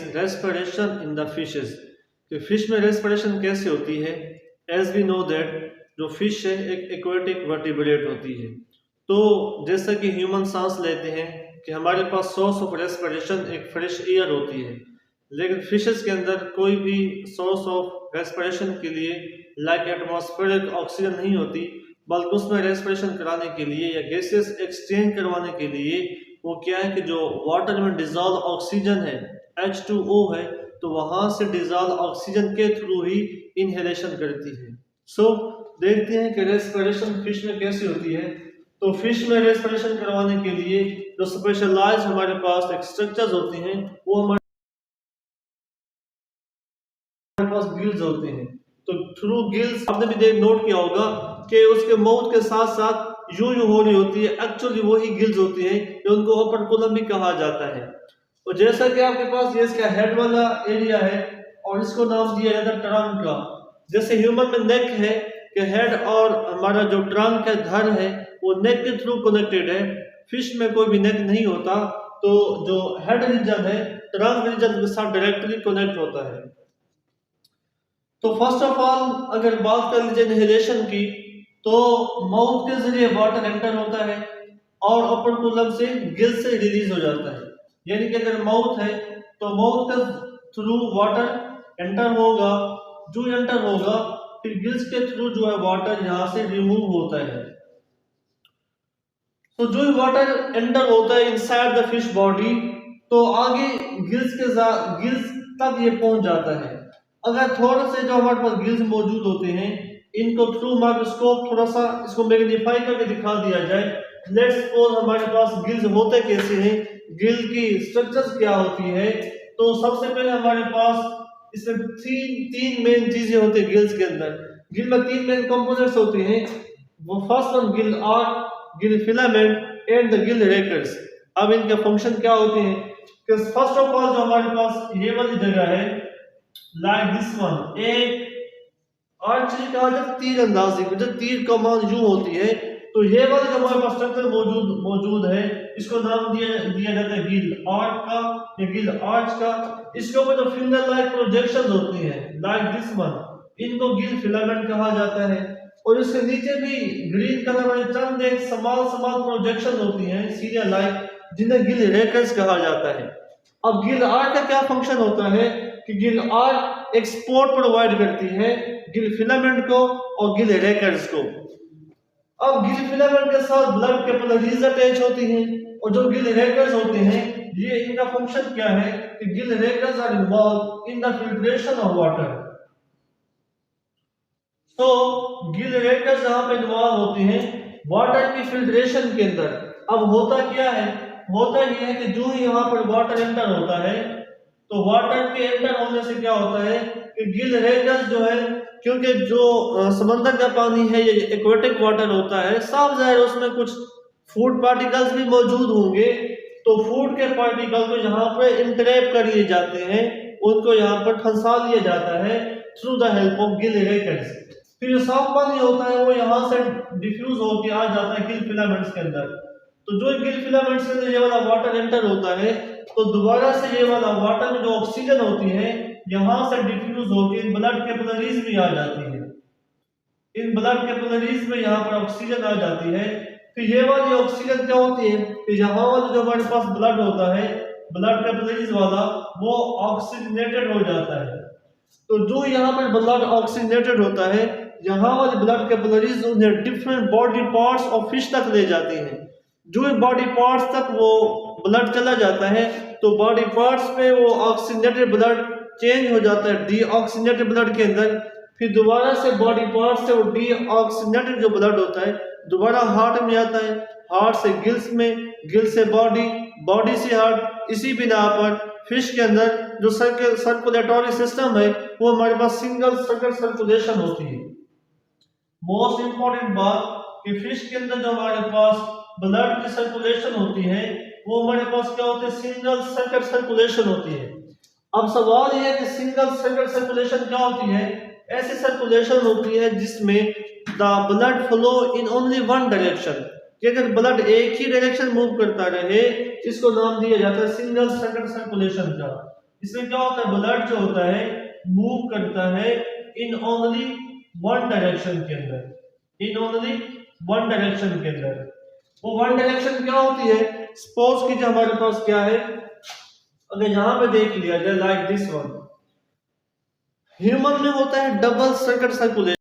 Is respiration in the fishes, कि fish में respiration कैसे होती है। एज वी नो दैट जो फिश है एक एक्वेटिक वर्टिब्रेट होती है। तो जैसा कि ह्यूमन सांस लेते हैं कि हमारे पास सोर्स ऑफ रेस्पिरेशन एक फ्रेश एयर होती है, लेकिन फिशेस के अंदर कोई भी सोर्स ऑफ रेस्पिरेशन के लिए लाइक एटमॉस्फेरिक ऑक्सीजन नहीं होती, बल्कि उसमें रेस्पिरेशन कराने के लिए या गैसेस एक्सचेंज करवाने के लिए वो क्या है कि जो वाटर में डिजॉल्व ऑक्सीजन है H2O है, तो वहां से डिजॉल्व ऑक्सीजन के थ्रू ही इनहेलेशन करती है। सो देखते हैं कि रेस्पिरेशन फिश में कैसी होती है। तो फिश में रेस्पिरेशन करवाने के लिए जो स्पेशलाइज्ड हमारे पास एक स्ट्रक्चर्स होते हैं वो हमारे पास गिल्स होते हैं। तो थ्रू गिल्स आपने भी नोट किया होगा कि उसके माउथ के साथ साथ यूं हो रही होती है, एक्चुअली वही गिल्स होती है जो उनको ओपर्कुलम भी कहा जाता है। और जैसा कि आपके पास ये इसका हेड वाला एरिया है और इसको नाम दिया जाता है ट्रंक का। जैसे ह्यूमन में नेक है कि हेड और हमारा जो ट्रंक है धड़ है वो नेक के थ्रू कनेक्टेड है। फिश में कोई भी नेक नहीं होता, तो जो हेड रीजन है ट्रंक रीजन के साथ डायरेक्टली कनेक्ट होता है। तो फर्स्ट ऑफ ऑल अगर बात कर लीजिए इनहेलेशन की, तो माउथ के जरिए वाटर एंटर होता है और ओपर्कुलम से गिल से रिलीज हो जाता है। यानी कि अगर माउथ है तो माउथ के थ्रू वाटर एंटर होगा, जो एंटर होगा फिर गिल्स के थ्रू जो है वाटर यहाँ से रिमूव होता है। तो जो वाटर एंटर होता है इनसाइड द फिश बॉडी, तो आगे गिल्स तक ये पहुंच जाता है। अगर थोड़े से जो हमारे पास गिल्स मौजूद होते हैं इनको थ्रू माइक्रोस्कोप थोड़ा सा इसको मैग्नीफाई करके दिखा दिया जाए। लेट्स सपोज हमारे पास गिल्स होते कैसे हैं, गिल की स्ट्रक्चर्स क्या होती है। तो सबसे पहले हमारे पास इसमें तीन मेन चीजें होती है गिल्स के अंदर। गिल में तीन मेन कंपोनेंट्स होते हैं। वो first one gill arch, gill filament and the gill rakers. अब इनके फंक्शन क्या होते हैं कि फर्स्ट ऑफ ऑल जो हमारे पास ये वाली जगह है लाइक दिस वन, एक आर्चरी कहा जाता है तीरंदाजी, जब तीर कमान यूं होती है, तो ये वाला जो हमारे पास स्ट्रक्चर मौजूद है इसको नाम दिया जाता है गिल आर्क का या गिल आर्च का। इसके ऊपर जो फिंगर लाइक प्रोजेक्शंस होती हैं लाइक दिस वन, इनको गिल फिलामेंट कहा जाता है। और इसके नीचे भी ग्रीन कलर वाले चंद एक स्मॉल प्रोजेक्शन होती हैं सीरियल लाइक, जिन्हें गिल रेकर्स कहा जाता है। अब गिल आर्क का क्या फंक्शन होता है कि गिल आर्क एक सपोर्ट प्रोवाइड करती है गिल फिलामेंट को और गिल रेकर्स को। अब गिल फिलामेंट के साथ ब्लड कैपिलरीज अटैच होती हैं और जो गिल रेकर्स होते हैं ये इनका फंक्शन क्या है कि gill rakers are involved in the filtration of water. तो गिल रेकर्स जहां पे इन्वॉल्व होते हैं वाटर की फिल्ट्रेशन के अंदर। अब होता क्या है, होता ये है कि जो ही यहाँ पर वाटर एंटर होता है तो वाटर के एंटर होने से क्या होता है कि गिल रेकर्स जो है, क्योंकि जो समंदर का पानी है ये एक्वेटिक वाटर होता है, साफ जाहिर उसमें कुछ फूड पार्टिकल्स भी मौजूद होंगे। तो फूड के पार्टिकल को यहाँ पर इंट्रैप कर लिए जाते हैं, उनको यहाँ पर फंसा लिया जाता है through the help of gill rakers. फिर जो साफ पानी होता है वो यहाँ से डिफ्यूज होकर आ जाता है गिल फिलामेंट्स के अंदर। तो जो गिल फिलामेंट्स के अंदर ये वाला वाटर एंटर होता है तो दोबारा से ये वाला वाटर में जो ऑक्सीजन होती है यहाँ से डिफ्यूज होकर इन ब्लड कैपिलरीज में आ जाती है। इन ब्लड कैपिलरीज में यहाँ पर ऑक्सीजन आ जाती है। फिर ये वाली ऑक्सीजन क्या होती है कि यहाँ वाला जो हमारे पास ब्लड होता है ब्लड कैपिलरीज वाला वो ऑक्सीजनेटेड हो जाता है। तो जो यहाँ पर ब्लड ऑक्सीजनेटेड होता है यहाँ वाले ब्लड कैपिलरीज उन्हें different body parts of fish तक ले जाती हैं। जो बॉडी पार्ट्स तक वो ब्लड चला जाता है तो बॉडी पार्ट्स में वो ऑक्सीजनेटेड ब्लड चेंज हो जाता है डीऑक्सीजनेटेड ब्लड के अंदर। फिर दोबारा से बॉडी पार्ट्स से वो डीऑक्सीजनेटेड जो ब्लड होता है दोबारा हार्ट में आता है, हार्ट से गिल्स में, गिल से बॉडी, बॉडी से हार्ट। इसी बिना पर फिश के अंदर जो सर्कुलेटरी सिस्टम है वो हमारे पास सिंगल सर्कुलेशन होती है। मोस्ट इंपॉर्टेंट बात कि फिश के अंदर जो हमारे पास ब्लड की सर्कुलेशन होती है वो हमारे पास क्या होती है सिंगल सर्कुलेशन होती है। अब सवाल यह है कि सिंगल सर्कुलेशन क्या होती है। ऐसी सर्कुलेशन होती है जिसमें the blood flow in only one direction, कि अगर ब्लड एक ही डायरेक्शन मूव करता रहे इसको नाम दिया जाता है सिंगल सर्कुलेशन का। इसमें क्या होता है, ब्लड जो होता है मूव करता है इन ओनली वन डायरेक्शन के अंदर, इन ओनली वन डायरेक्शन के अंदर। वो वन डायरेक्शन क्या होती है, सपोज कीजिए हमारे पास क्या है, अगर यहां पे देख लिया जाए लाइक दिस वन, ह्यूमन में होता है डबल सर्किट सर्कुलेशन।